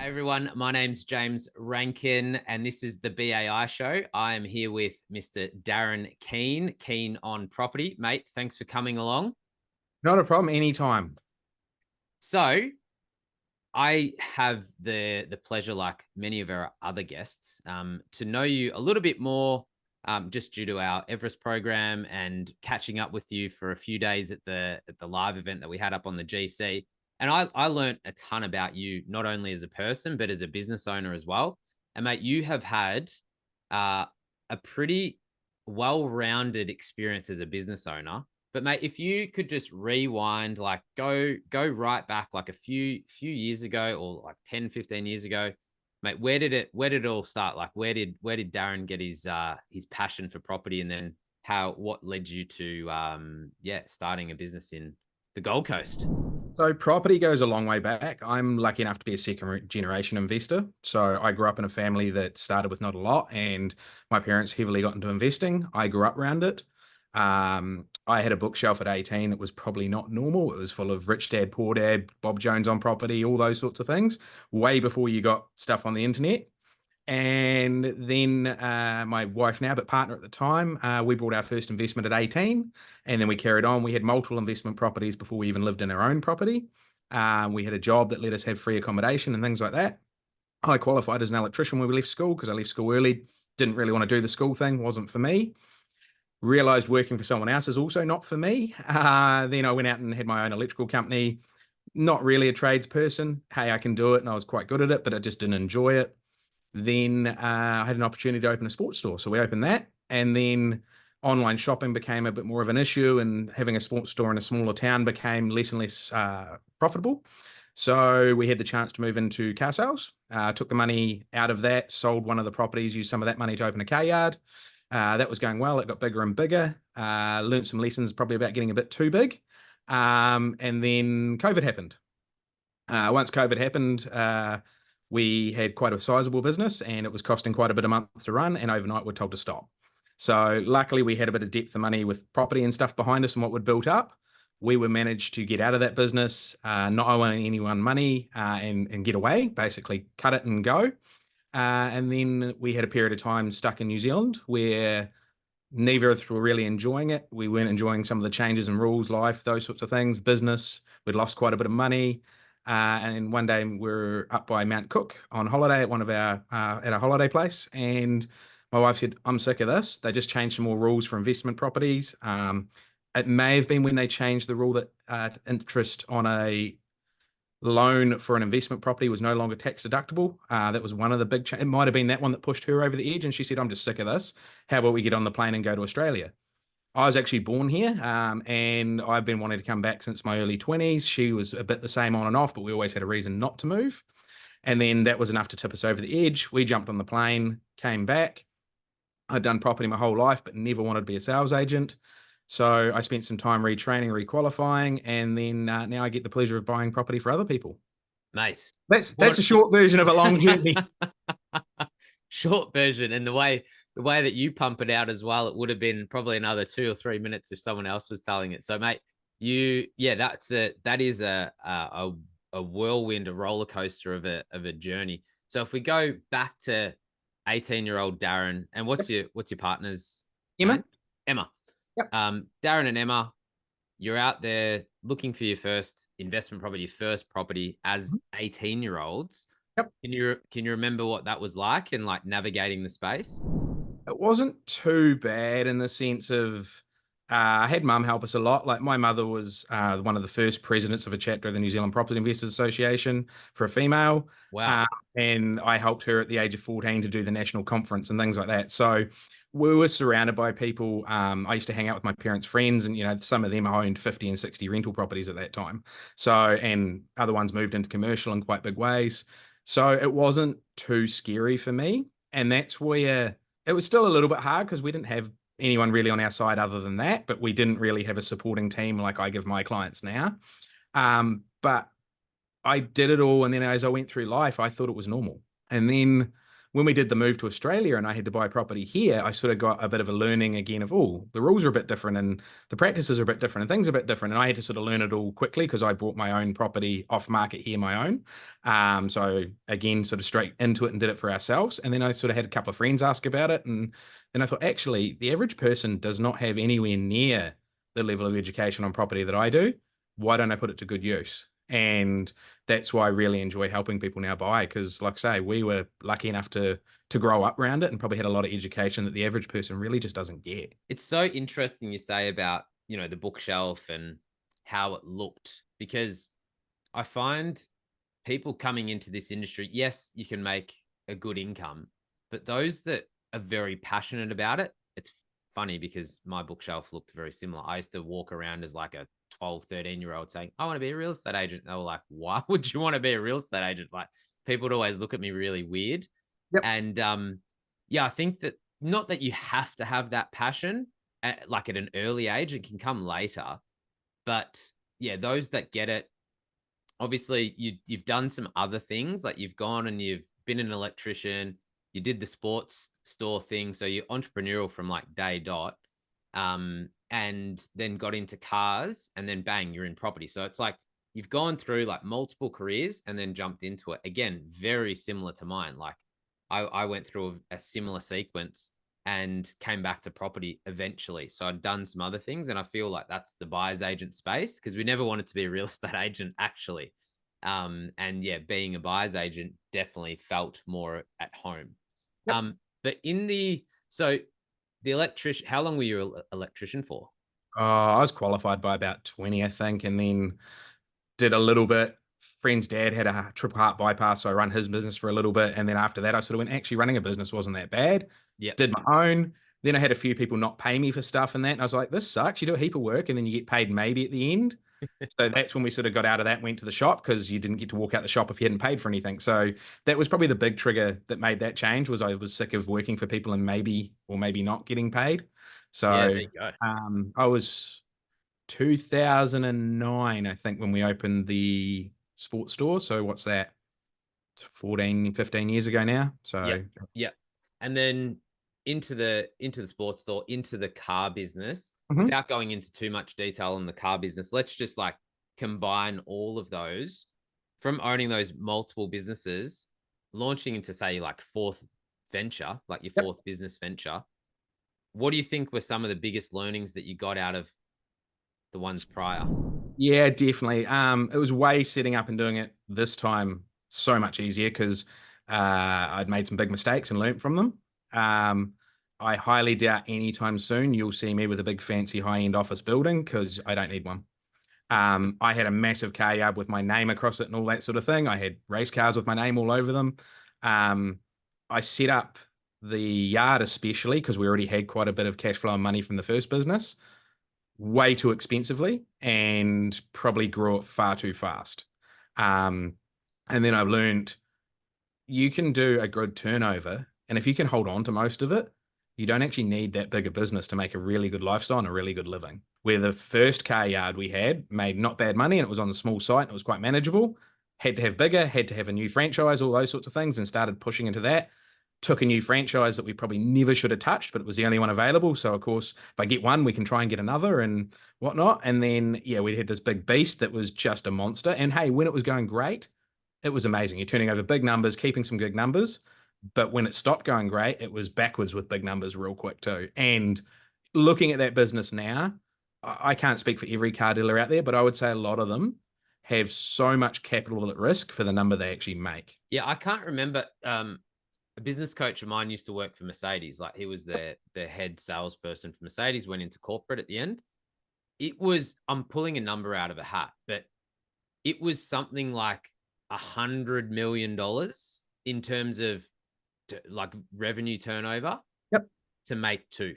Hi everyone, my name's James Rankin and this is the BAI show. I am here with Mr. Darren Keen, Keen on Property. Mate, thanks for coming along. Not a problem, anytime. So I have the pleasure, like many of our other guests, to know you a little bit more, just due to our Everest program and catching up with you for a few days at the live event that we had up on the GC. And I learned a ton about you, not only as a person but as a business owner as well. And mate, you have had uh, a pretty well-rounded experience as a business owner. But mate, if you could just rewind, like go right back like a few years ago, or like 10, 15 years ago, mate, where did it all start? Like where did Darren get his passion for property, and then what led you to starting a business in the Gold Coast? So property goes a long way back. I'm lucky enough to be a second generation investor. So I grew up in a family that started with not a lot, and my parents heavily got into investing. I grew up around it. I had a bookshelf at 18 that was probably not normal. It was full of Rich Dad, Poor Dad, Bob Jones on Property, all those sorts of things, way before you got stuff on the internet. And then my wife now, but partner at the time, we bought our first investment at 18, and then we carried on. We had multiple investment properties before we even lived in our own property. We had a job that let us have free accommodation and things like that. I qualified as an electrician when we left school because I left school early. Didn't really want to do the school thing, wasn't for me. Realized working for someone else is also not for me. Then I went out and had my own electrical company. Not really a tradesperson. Hey, I can do it, and I was quite good at it, but I just didn't enjoy it. Then I had an opportunity to open a sports store. So we opened that. And then online shopping became a bit more of an issue, and having a sports store in a smaller town became less and less profitable. So we had the chance to move into car sales, took the money out of that, sold one of the properties, used some of that money to open a car yard. That was going well. It got bigger and bigger. Learned some lessons probably about getting a bit too big. And then COVID happened. Once COVID happened, we had quite a sizable business, and it was costing quite a bit a month to run, and overnight we're told to stop. So luckily we had a bit of depth of money with property and stuff behind us and what we'd built up. We were managed to get out of that business, not owing anyone money, and get away, basically cut it and go. And then we had a period of time stuck in New Zealand where neither of us were really enjoying it. We weren't enjoying some of the changes in rules, life, those sorts of things, business. We'd lost quite a bit of money. And one day we're up by Mount Cook on holiday at one of our at a holiday place, and my wife said, "I'm sick of this. They just changed some more rules for investment properties." It may have been when they changed the rule that interest on a loan for an investment property was no longer tax deductible. That was one of the big. It might have been that one that pushed her over the edge, and she said, "I'm just sick of this. How about we get on the plane and go to Australia?" I was actually born here, and I've been wanting to come back since my early 20s. She was a bit the same on and off, but we always had a reason not to move. And then that was enough to tip us over the edge. We jumped on the plane, came back. I'd done property my whole life, but never wanted to be a sales agent. So I spent some time retraining, requalifying, and then now I get the pleasure of buying property for other people. Mate, That's a short version of a long journey. short version, and the way that you pump it out as well, it would have been probably another 2 or 3 minutes if someone else was telling it. So mate, that is a whirlwind, a roller coaster of a journey. So if we go back to 18-year-old Darren, and what's your partner's Emma? name? Emma. Yep. Darren and Emma, you're out there looking for your first investment property, your first property as 18-year-olds. Yep. Can you remember what that was like, and like navigating the space? It wasn't too bad in the sense of I had mum help us a lot. Like my mother was one of the first presidents of a chapter of the New Zealand Property Investors Association for a female. Wow. Uh, and I helped her at the age of 14 to do the national conference and things like that. So we were surrounded by people. I used to hang out with my parents' friends, and some of them owned 50 and 60 rental properties at that time. So, and other ones moved into commercial in quite big ways. So it wasn't too scary for me. And that's where it was still a little bit hard because we didn't have anyone really on our side other than that, but we didn't really have a supporting team like I give my clients now. But I did it all, and then as I went through life, I thought it was normal. And then when we did the move to Australia and I had to buy property here, I sort of got a bit of a learning again of, oh, the rules are a bit different and the practices are a bit different and things are a bit different. And I had to sort of learn it all quickly because I bought my own property off market here, my own. So again, sort of straight into it and did it for ourselves. And then I sort of had a couple of friends ask about it. And then I thought, actually, the average person does not have anywhere near the level of education on property that I do. Why don't I put it to good use? And that's why I really enjoy helping people now buy, because like I say, we were lucky enough to grow up around it and probably had a lot of education that the average person really just doesn't get. It's so interesting you say about, the bookshelf and how it looked, because I find people coming into this industry, yes, you can make a good income, but those that are very passionate about it, it's funny because my bookshelf looked very similar. I used to walk around as like a 12, 13-year-old saying, I want to be a real estate agent. They were like, why would you want to be a real estate agent? Like, people would always look at me really weird. Yep. And yeah, I think that not that you have to have that passion like at an early age, it can come later. But yeah, those that get it, obviously you've done some other things, like you've gone and you've been an electrician, you did the sports store thing, so you're entrepreneurial from like day dot, and then got into cars, and then bang, you're in property. So it's like you've gone through like multiple careers and then jumped into it. Again, very similar to mine. Like I went through a similar sequence and came back to property eventually. So I'd done some other things, and I feel like that's the buyer's agent space, because we never wanted to be a real estate agent actually. And yeah, being a buyer's agent definitely felt more at home. Yep. But so the electrician, how long were you an electrician for? I was qualified by about 20, I think, and then did a little bit. Friend's dad had a triple heart bypass, so I run his business for a little bit. And then after that, I sort of went, actually, running a business wasn't that bad. Yeah. Did my own. Then I had a few people not pay me for stuff and that. And I was like, this sucks. You do a heap of work and then you get paid maybe at the end. So that's when we sort of got out of that and went to the shop, because you didn't get to walk out the shop if you hadn't paid for anything. So that was probably the big trigger that made that change, was I was sick of working for people and maybe or maybe not getting paid. Yeah, So there you go. I was 2009, I think, when we opened the sports store. So what's that? 14, 15 years ago now. Yeah. So Yeah. And then into the sports store, into the car business, Mhm. without going into too much detail on the car business, let's just like combine all of those from owning those multiple businesses, launching into say like fourth venture, like your Yep. fourth business venture. What do you think were some of the biggest learnings that you got out of the ones prior? Yeah, definitely. It was way setting up and doing it this time so much easier, because I'd made some big mistakes and learnt from them. I highly doubt anytime soon you'll see me with a big fancy high-end office building, because I don't need one. I had a massive car yard with my name across it and all that sort of thing. I had race cars with my name all over them. I set up the yard especially because we already had quite a bit of cash flow and money from the first business way too expensively and probably grew it far too fast. Um, and then I've learned you can do a good turnover, and if you can hold on to most of it, you don't actually need that big a business to make a really good lifestyle and a really good living. Where the first car yard we had made not bad money, and it was on the small site and it was quite manageable. Had to have bigger, had to have a new franchise, all those sorts of things, and started pushing into that. Took a new franchise that we probably never should have touched, but it was the only one available. So of course, if I get one, we can try and get another and whatnot. And then yeah, we had this big beast that was just a monster. And hey, when it was going great, it was amazing. You're turning over big numbers, keeping some good numbers. But when it stopped going great, it was backwards with big numbers real quick too. And looking at that business now, I can't speak for every car dealer out there, but I would say a lot of them have so much capital at risk for the number they actually make. Yeah, I can't remember. A business coach of mine used to work for Mercedes. Like he was the head salesperson for Mercedes, went into corporate at the end. It was, I'm pulling a number out of a hat, but it was something like $100 million in terms of like revenue turnover Yep. to make two.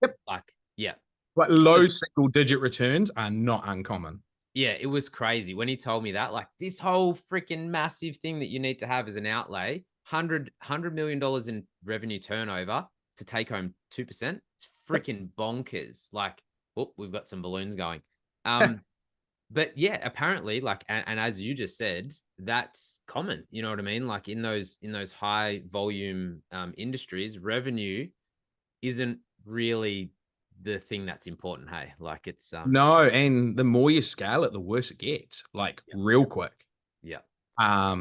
Yep. Like, yeah. Like low single digit returns are not uncommon. Yeah, it was crazy when he told me that. Like this whole freaking massive thing that you need to have as an outlay, $100 million in revenue turnover to take home 2%. It's freaking bonkers. Like, oh, we've got some balloons going. But yeah, apparently, like, and as you just said, that's common. You know what I mean? Like in those high volume industries, revenue isn't really the thing that's important. Hey, like it's No, and the more you scale it, the worse it gets, like yeah, real quick. yeah,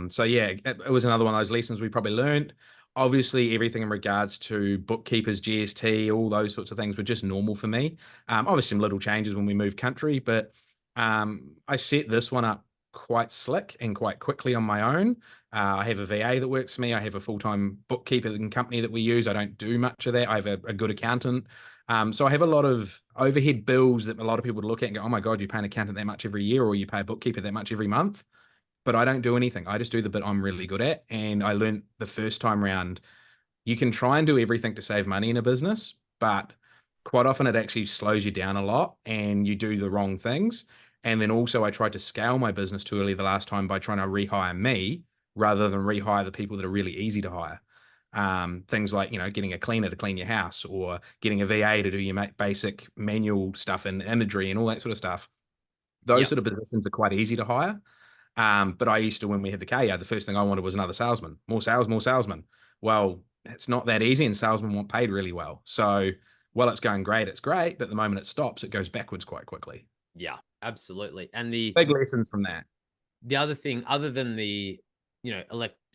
So yeah, it was another one of those lessons we probably learned. Obviously, everything in regards to bookkeepers, GST, all those sorts of things were just normal for me. Obviously, some little changes when we moved country, but I set this one up quite slick and quite quickly on my own. I have a VA that works for me. I have a full-time bookkeeper and company that we use. I don't do much of that. I have a good accountant. So I have a lot of overhead bills that a lot of people would look at and go, "Oh my God, you pay an accountant that much every year, or you pay a bookkeeper that much every month." But I don't do anything. I just do the bit I'm really good at. And I learned the first time round, you can try and do everything to save money in a business, but quite often it actually slows you down a lot and you do the wrong things. And then also, I tried to scale my business too early the last time by trying to rehire me rather than rehire the people that are really easy to hire. Things like, getting a cleaner to clean your house or getting a VA to do your basic manual stuff and imagery and all that sort of stuff. Those yeah, sort of positions are quite easy to hire. But I used to, when we had the car yard, the first thing I wanted was another salesman, more salesmen. Well, it's not that easy, and salesmen weren't paid really well. So while it's going great, it's great, but the moment it stops, it goes backwards quite quickly. yeah, absolutely. And Big lessons from that. the other thing, other than the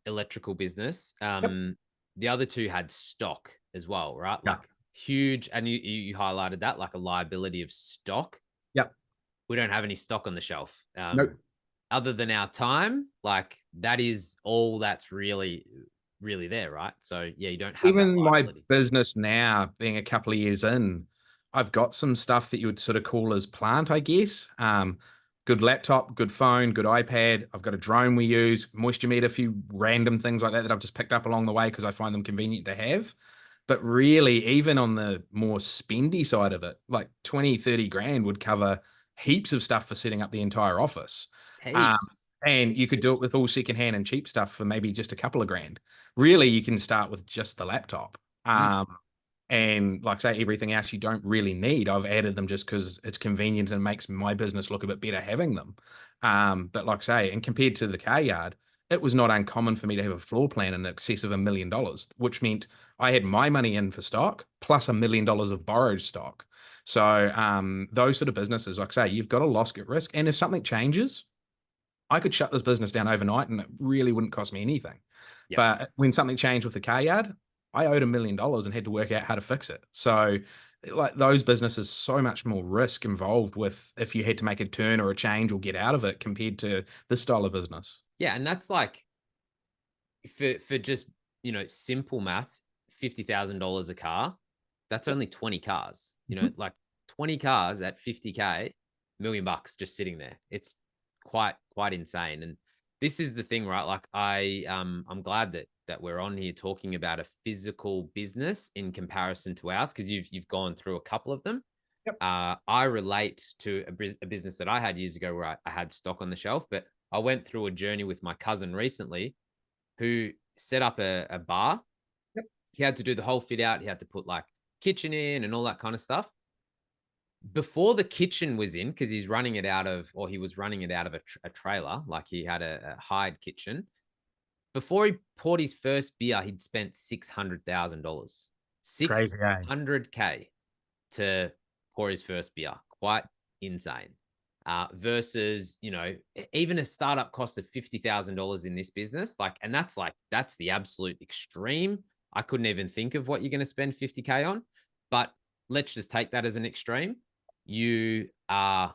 electrical business, Yep. the other two had stock as well, right? Yeah. Like huge, and you highlighted that like a liability of stock. Yep. We don't have any stock on the shelf. Nope. Other than our time, like that is all that's really there, right? So yeah, you don't have that Even my liability. business now, being a couple of years in, I've got some stuff that you would sort of call as plant, I guess. Good laptop, good phone, good iPad. I've got a drone we use, moisture meter, a few random things like that that I've just picked up along the way because I find them convenient to have. But really, even on the more spendy side of it, like 20, 30 grand would cover heaps of stuff for setting up the entire office. Um, Heaps, and you could heaps. do it with all secondhand and cheap stuff for maybe just a couple of grand. Really, you can start with just the laptop. Mm, And like I say, everything else you don't really need. I've added them just because it's convenient and makes my business look a bit better having them. But like I say, and compared to the car yard, it was not uncommon for me to have a floor plan in excess of $1 million, which meant I had my money in for stock plus $1 million of borrowed stock. So those sort of businesses, like I say, you've got a loss at risk. And if something changes, I could shut this business down overnight and it really wouldn't cost me anything. yep. But when something changed with the car yard, I owed $1 million and had to work out how to fix it. So, like those businesses, so much more risk involved with if you had to make a turn or a change or get out of it compared to this style of business. Yeah, and that's like for just simple maths, $50,000 a car, that's Yep. only 20 cars. Mhm. Like 20 cars at 50K, million bucks just sitting there. It's quite insane. And this is the thing, right? Like I'm glad that we're on here talking about a physical business in comparison to ours because you've gone through a couple of them. Yep. I relate to a business that I had years ago where I had stock on the shelf, but I went through a journey with my cousin recently who set up a bar. Yep. He had to do the whole fit out. He had to put like kitchen in and all that kind of stuff. Before the kitchen was in, because he's running it out of, or he was running it out of a trailer, like he had a hired kitchen. Before he poured his first beer, he'd spent $600,000, Crazy, eh? 600K to pour his first beer. Quite insane. Versus, even a startup cost of $50,000 in this business, and that's the absolute extreme. I couldn't even think of what you're going to spend 50K on, but let's just take that as an extreme. You are,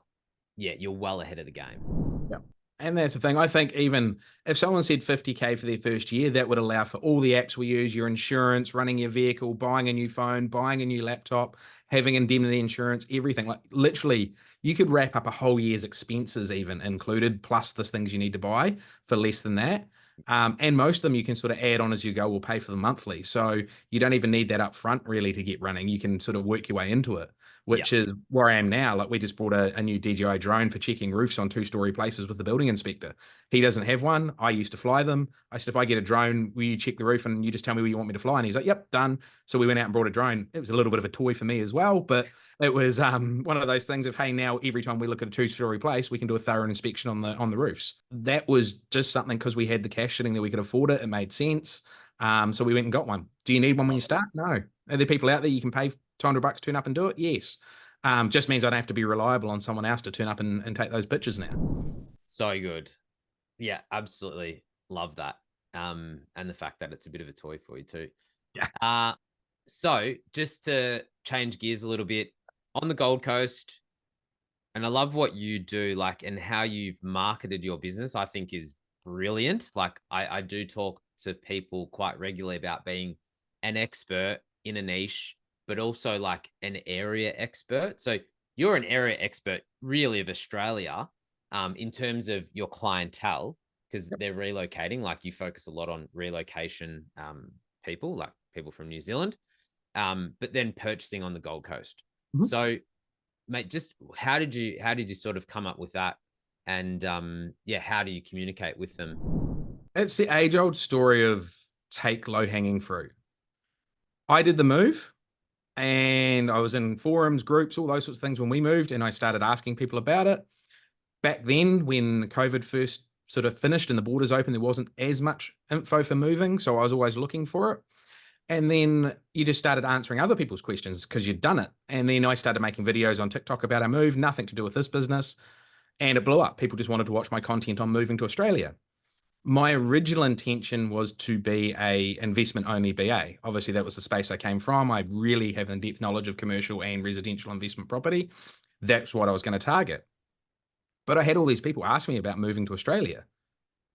yeah, you're well ahead of the game. Yeah. And that's the thing. I think even if someone said 50K for their first year, that would allow for all the apps we use, your insurance, running your vehicle, buying a new phone, buying a new laptop, having indemnity insurance, everything. Like literally, you could wrap up a whole year's expenses even included, plus the things you need to buy for less than that. And most of them you can sort of add on as you go or pay for them monthly. So you don't even need that up front really to get running. You can sort of work your way into it, Yeah. which is where I am now. Like we just bought a new DJI drone for checking roofs on 2-story places with the building inspector. He doesn't have one. I used to fly them. I said, if I get a drone, will you check the roof and you just tell me where you want me to fly? And he's like, yep, done. So we went out and brought a drone. It was a little bit of a toy for me as well, but it was one of those things of, hey, now every time we look at a 2-story place, we can do a thorough inspection on the roofs. That was just something because we had the cash sitting there, we could afford it. It made sense. So we went and got one. Do you need one when you start? No. Are there people out there you can pay $200, turn up and do it? Yes. Just means I don't have to be reliable on someone else to turn up and take those pictures now. So good. Yeah, absolutely love that. And the fact that it's a bit of a toy for you too. Yeah. So just to change gears a little bit, on the Gold Coast, and I love what you do, like, and how you've marketed your business, I think is brilliant. Like, I do talk to people quite regularly about being an expert in a niche, but also like an area expert. So you're an area expert really of Australia, in terms of your clientele, because they're relocating. Like you focus a lot on relocation, people, like people from New Zealand, but then purchasing on the Gold Coast. Mhm. So, mate, just how did you sort of come up with that? And yeah, how do you communicate with them? It's the age old story of take low hanging fruit. I did the move and I was in forums, groups, all those sorts of things when we moved, and I started asking people about it. Back then, when COVID first sort of finished and the borders open, there wasn't as much info for moving. So I was always looking for it. And then you just started answering other people's questions because you'd done it. And then I started making videos on TikTok about our move, nothing to do with this business. And it blew up. People just wanted to watch my content on moving to Australia. My original intention was to be a investment only BA. Obviously, that was the space I came from. I really have in-depth knowledge of commercial and residential investment property. That's what I was going to target. But I had all these people ask me about moving to Australia.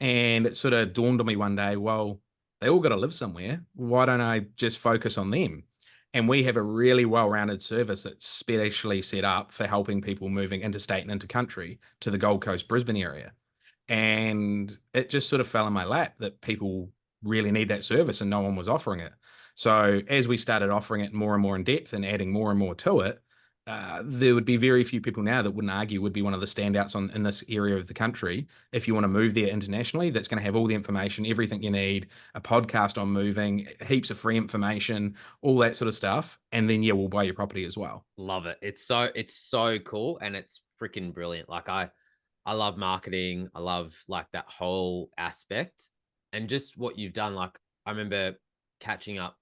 And it sort of dawned on me one day, well, they all got to live somewhere. Why don't I just focus on them? And we have a really well-rounded service that's specially set up for helping people moving interstate and intercountry to the Gold Coast, Brisbane area. And it just sort of fell in my lap that people really need that service and no one was offering it. So as we started offering it more and more in depth and adding more and more to it, there would be very few people now that wouldn't argue would be one of the standouts in this area of the country. If you want to move there internationally, that's going to have all the information, everything you need, a podcast on moving, heaps of free information, all that sort of stuff. And then, yeah, we'll buy your property as well. Love it. It's so cool and it's freaking brilliant. Like I love marketing. I love like that whole aspect and just what you've done. Like I remember catching up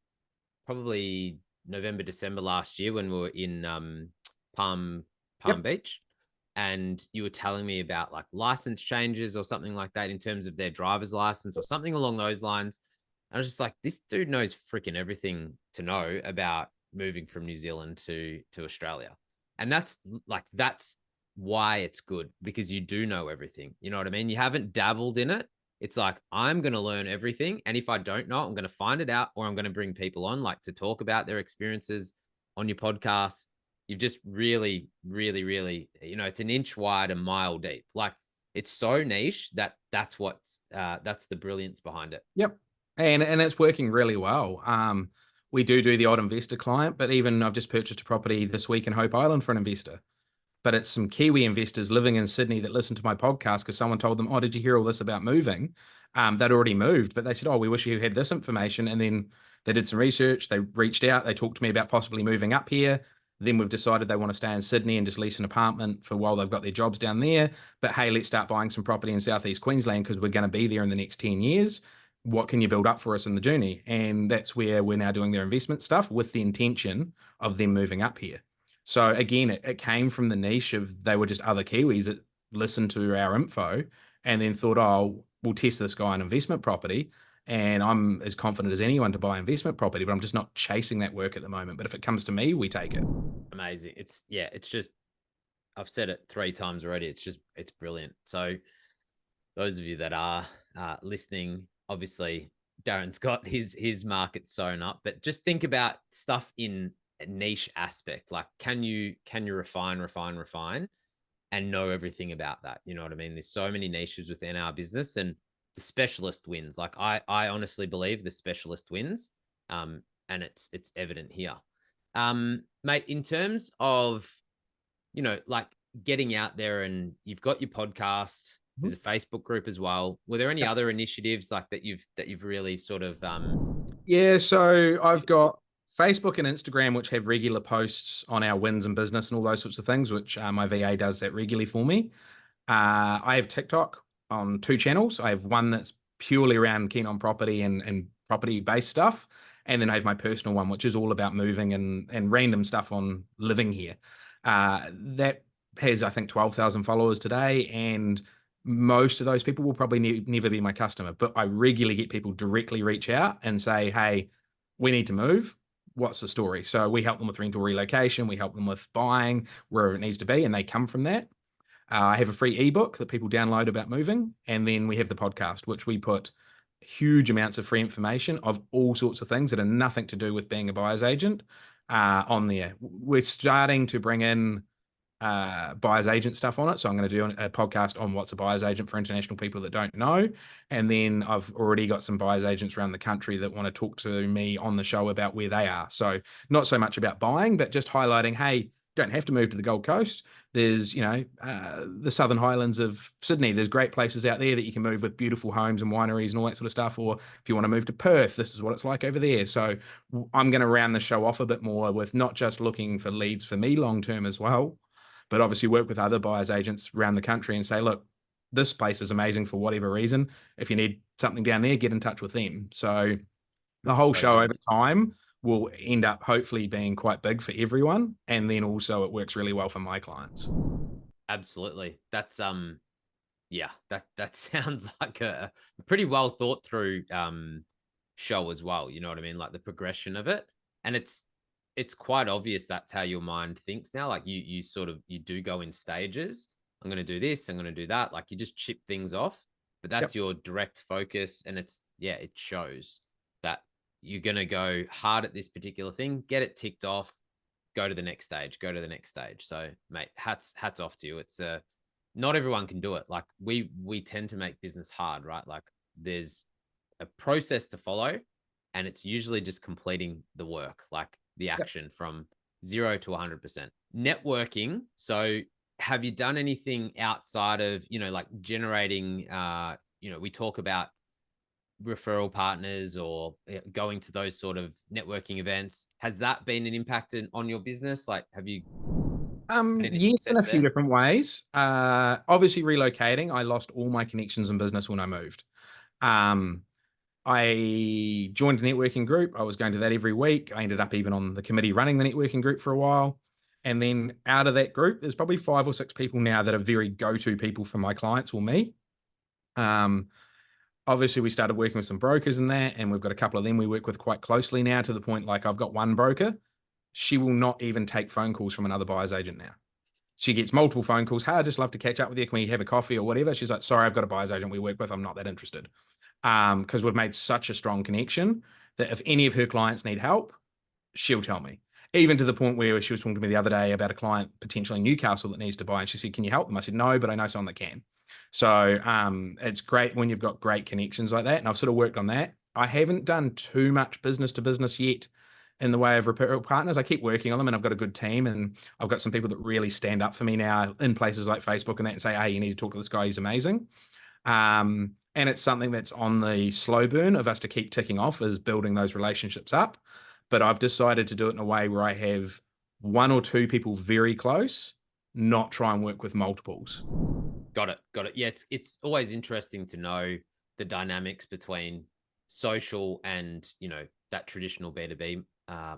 probably November, December last year when we were in Palm Palm Yep. Beach, and you were telling me about like license changes or something like that in terms of their driver's license or something along those lines. I was just like, this dude knows freaking everything to know about moving from New Zealand to Australia. And that's why it's good because you do know everything. You know what I mean? You haven't dabbled in it. It's like I'm going to learn everything, and if I don't know, I'm going to find it out, or I'm going to bring people on like to talk about their experiences on your podcast. You've just really, really, really, it's an inch wide, a mile deep. Like it's so niche that that's the brilliance behind it. Yep. And it's working really well. We do the odd investor client, but even I've just purchased a property this week in Hope Island for an investor. But it's some Kiwi investors living in Sydney that listened to my podcast because someone told them, "Oh, did you hear all this about moving?" They'd already moved, but they said, "Oh, we wish you had this information." And then they did some research. They reached out. They talked to me about possibly moving up here. Then we've decided they want to stay in Sydney and just lease an apartment for while they've got their jobs down there. But hey, let's start buying some property in Southeast Queensland because we're going to be there in the next 10 years. What can you build up for us in the journey? And that's where we're now doing their investment stuff with the intention of them moving up here. So again, it came from the niche of they were just other Kiwis that listened to our info and then thought, oh, we'll test this guy on investment property. And I'm as confident as anyone to buy investment property, but I'm just not chasing that work at the moment. But if it comes to me, we take it. Amazing. It's just I've said it 3 times already. It's brilliant. So those of you that are listening, obviously Darren's got his market sewn up, but just think about stuff in a niche aspect. Like, can you refine, and know everything about that? You know what I mean? There's so many niches within our business, and the specialist wins. Like I honestly believe the specialist wins. And it's evident here. Mate, in terms of, like getting out there, and you've got your podcast, Mhm. there's a Facebook group as well. Were there any Yep. other initiatives like that you've really sort of Yeah, so I've got Facebook and Instagram, which have regular posts on our wins and business and all those sorts of things, which my VA does that regularly for me. I have TikTok on 2 channels. I have one that's purely around keen on property and property based stuff. And then I have my personal one, which is all about moving and random stuff on living here. That has, I think, 12,000 followers today. And most of those people will probably never be my customer. But I regularly get people directly reach out and say, hey, we need to move. What's the story? So we help them with rental relocation. We help them with buying wherever it needs to be. And they come from that. I have a free ebook that people download about moving. And then we have the podcast, which we put huge amounts of free information of all sorts of things that are nothing to do with being a buyer's agent on there. We're starting to bring in buyer's agent stuff on it. So I'm going to do a podcast on what's a buyer's agent for international people that don't know. And then I've already got some buyer's agents around the country that want to talk to me on the show about where they are. So not so much about buying, but just highlighting, hey, don't have to move to the Gold Coast. There's, the Southern Highlands of Sydney. There's great places out there that you can move with beautiful homes and wineries and all that sort of stuff. Or if you want to move to Perth, this is what it's like over there. So I'm going to round the show off a bit more with not just looking for leads for me long term as well, but obviously work with other buyers agents around the country and say, look, this place is amazing for whatever reason. If you need something down there, get in touch with them. So the whole so show over good? time will end up hopefully being quite big for everyone. And then also it works really well for my clients. Absolutely. That's yeah, that sounds like a pretty well thought through show as well. You know what I mean? Like the progression of it. And it's quite obvious that's how your mind thinks now. Like you sort of you do go in stages. I'm gonna do this, I'm gonna do that. Like you just chip things off, but Yep. that's your direct focus. And it shows that you're gonna go hard at this particular thing, get it ticked off, go to the next stage, go to the next stage. So mate, hats off to you. It's not everyone can do it. Like we tend to make business hard, right? Like there's a process to follow, and it's usually just completing the work, like the Yep. action from 0 to 100%. Networking. So have you done anything outside of, like generating, we talk about referral partners or going to those sort of networking events. Has that been an impact on your business? Like, have you had any Yes, in success a few there? different ways. Obviously relocating, I lost all my connections in business when I moved. Um, I joined a networking group. I was going to that every week. I ended up even on the committee running the networking group for a while. And then out of that group, there's probably 5 or 6 people now that are very go-to people for my clients or me. Um, Obviously, we started working with some brokers in that, and we've got a couple of them we work with quite closely now to the point like I've got one broker. She will not even take phone calls from another buyer's agent now. She gets multiple phone calls. Hey, I just love to catch up with you. Can we have a coffee or whatever? She's like, sorry, I've got a buyer's agent we work with. I'm not that interested. Because we've made such a strong connection that if any of her clients need help, she'll tell me. Even to the point where she was talking to me the other day about a client potentially in Newcastle that needs to buy, and she said, "Can you help them?" I said, "No, but I know someone that can." So it's great when you've got great connections like that, and I've sort of worked on that. I haven't done too much business to business yet in the way of referral partners. I keep working on them, and I've got a good team, and I've got some people that really stand up for me now in places like Facebook and that, and say, "Hey, you need to talk to this guy. He's amazing." And it's something that's on the slow burn of us to keep ticking off is building those relationships up. But I've decided to do it in a way where I have 1 or 2 people very close, not try and work with multiples. Got it. Got it. Yeah, it's always interesting to know the dynamics between social and that traditional B2B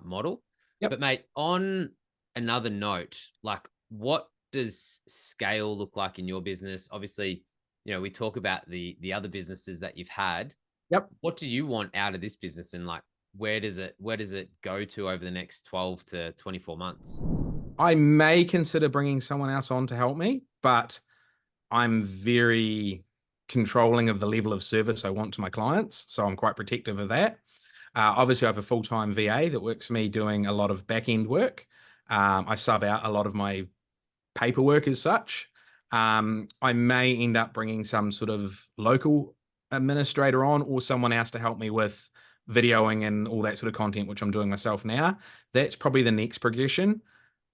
model. Yep. But mate, on another note, like what does scale look like in your business? Obviously, we talk about the other businesses that you've had. Yep. What do you want out of this business, and like where does it go to over the next 12 to 24 months? I may consider bringing someone else on to help me, but I'm very controlling of the level of service I want to my clients. So I'm quite protective of that. Obviously, I have a full-time VA that works for me doing a lot of back-end work. I sub out a lot of my paperwork as such. I may end up bringing some sort of local administrator on or someone else to help me with videoing and all that sort of content, which I'm doing myself now. That's probably the next progression.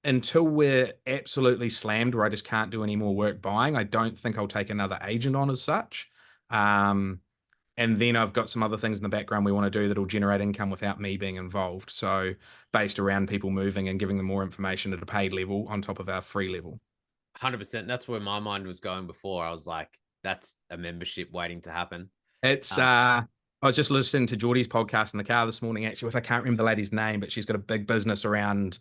Until we're absolutely slammed where I just can't do any more work buying, I don't think I'll take another agent on as such. Um, and then I've got some other things in the background we want to do that'll generate income without me being involved. So based around people moving and giving them more information at a paid level on top of our free level. 100%. That's where my mind was going before. I was like, that's a membership waiting to happen. It's Um, I was just listening to Geordie's podcast in the car this morning, actually, with I can't remember the lady's name, but she's got a big business around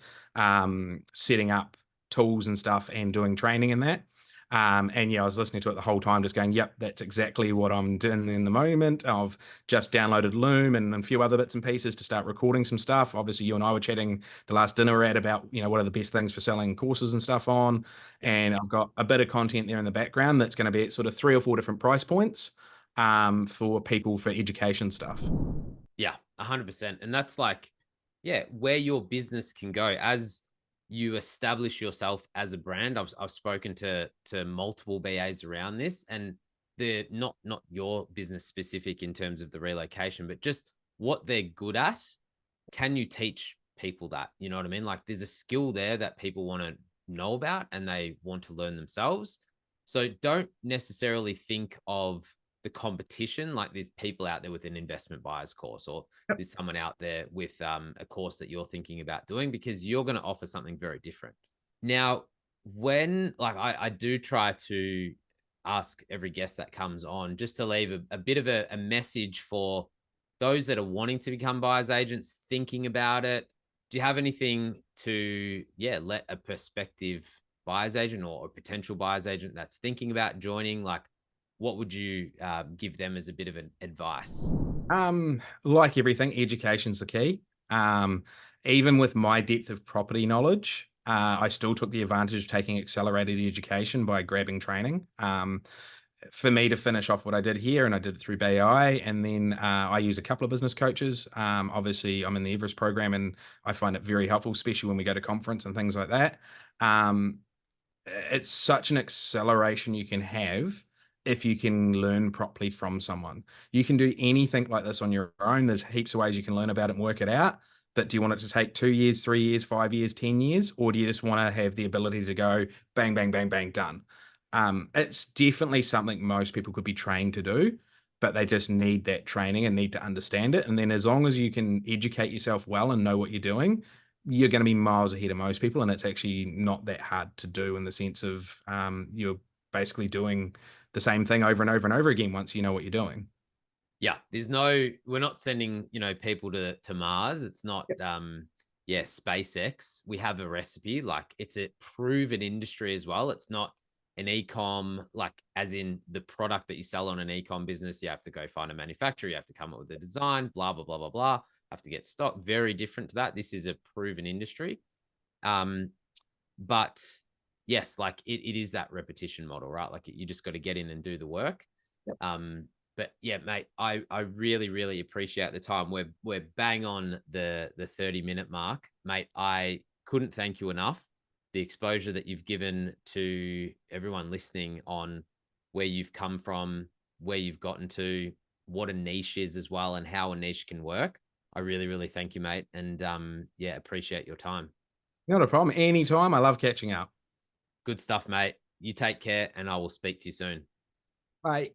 setting up tools and stuff and doing training in that. And yeah, I was listening to it the whole time, just going, yep, that's exactly what I'm doing in the moment. I've just downloaded Loom and a few other bits and pieces to start recording some stuff. Obviously, you and I were chatting the last dinner we had about, what are the best things for selling courses and stuff on. yeah, And I've got a bit of content there in the background that's going to be at sort of 3 or 4 different price points for people for education stuff. yeah, 100%. And that's like, yeah, where your business can go as you establish yourself as a brand. I've spoken to multiple BAs around this, and they're not your business specific in terms of the relocation, but just what they're good at. Can you teach people that? You know what I mean? Like there's a skill there that people want to know about and they want to learn themselves. So don't necessarily think of the competition like there's people out there with an investment buyer's course, or Yep. there's someone out there with a course that you're thinking about doing, because you're going to offer something very different. Now, when like I do try to ask every guest that comes on just to leave a bit of a message for those that are wanting to become buyers agents, thinking about it. Do you have anything to, yeah, let a prospective buyer's agent or a potential buyer's agent that's thinking about joining, like, what would you give them as a bit of an advice? Like everything, education's the key. Um, Even with my depth of property knowledge, I still took the advantage of taking accelerated education by grabbing training. For me to finish off what I did here, and I did it through BI, and then I use a couple of business coaches. Obviously, I'm in the Everest program, and I find it very helpful, especially when we go to conference and things like that. Um, it's such an acceleration you can have if you can learn properly from someone. You can do anything like this on your own. There's heaps of ways you can learn about it and work it out. But do you want it to take 2 years, 3 years, 5 years, 10 years? Or do you just want to have the ability to go bang, bang, bang, bang, done? It's definitely something most people could be trained to do, but they just need that training and need to understand it. And then as long as you can educate yourself well and know what you're doing, you're going to be miles ahead of most people, and it's actually not that hard to do in the sense of you're basically doing the same thing over and over and over again once you know what you're doing. Yeah, there's no, we're not sending, people to Mars. It's not Yep. yeah, SpaceX. We have a recipe. Like it's a proven industry as well. It's not an e-com, like as in the product that you sell on an e-com business. You have to go find a manufacturer, you have to come up with a design, blah, blah, blah, blah, blah. Have to get stock. Very different to that. This is a proven industry. Um, but yes, like it is that repetition model, right? Like you just got to get in and do the work. Yep. But yeah, mate, I really, really appreciate the time. We're bang on the 30-minute mark, mate. I couldn't thank you enough. The exposure that you've given to everyone listening on where you've come from, where you've gotten to, what a niche is as well, and how a niche can work. I really, really thank you, mate. And yeah, appreciate your time. Not a problem. Anytime. I love catching up. Good stuff, mate. You take care, and I will speak to you soon. Bye.